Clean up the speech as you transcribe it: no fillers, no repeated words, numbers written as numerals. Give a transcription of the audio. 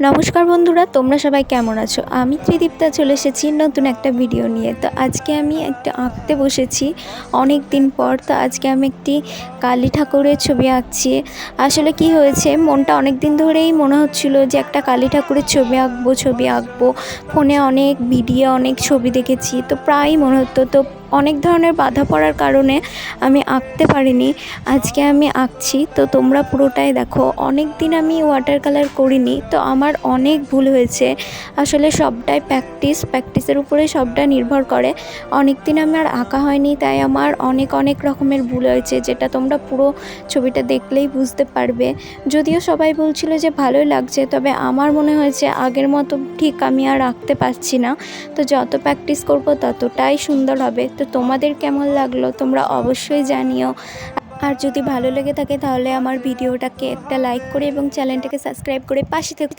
নমস্কার বন্ধুরা, তোমরা সবাই কেমন আছো? আমি ত্রিদীপ্তা চলে এসেছি নতুন একটা ভিডিও নিয়ে। তো আজকে আমি একটা আঁকতে বসেছি অনেক দিন পর। তো আজকে আমি একটি কালী ঠাকুরের ছবি আঁকছি। আসলে কি হয়েছে, মনটা অনেক দিন ধরেই মনে হচ্ছিল যে একটা কালী ঠাকুরের ছবি আঁকবো। ফোনে অনেক ভিডিও, অনেক ছবি দেখেছি, তো প্রায়ই মনে হতো। তো অনেক ধরনের বাধা পড়ার কারণে আমি আঁকতে পারিনি। আজকে আমি আঁকছি, তো তোমরা পুরোটাই দেখো। অনেক দিন আমি ওয়াটার কালার করিনি, তো আমার অনেক ভুল হয়েছে। আসলে সবটাই প্র্যাকটিসের উপরে সবটা নির্ভর করে। অনেক দিন আমার আঁকা হয়নি, তাই আমার অনেক রকমের ভুল হয়েছে, যেটা তোমরা পুরো ছবিটা দেখলেই বুঝতে পারবে। যদিও সবাই বলছিল যে ভালোই লাগছে, তবে আমার মনে হয়েছে আগের মতো ঠিক আমি আর আঁকতে পারছি না। তো যত প্র্যাকটিস করব ততটাই সুন্দর হবে। তো তোমাদের কেমন লাগলো তোমরা অবশ্যই জানিও। আর যদি ভালো লেগে থাকে তাহলে আমার ভিডিওটাকে একটা লাইক করে এবং চ্যানেলটাকে সাবস্ক্রাইব করে পাশে থেকে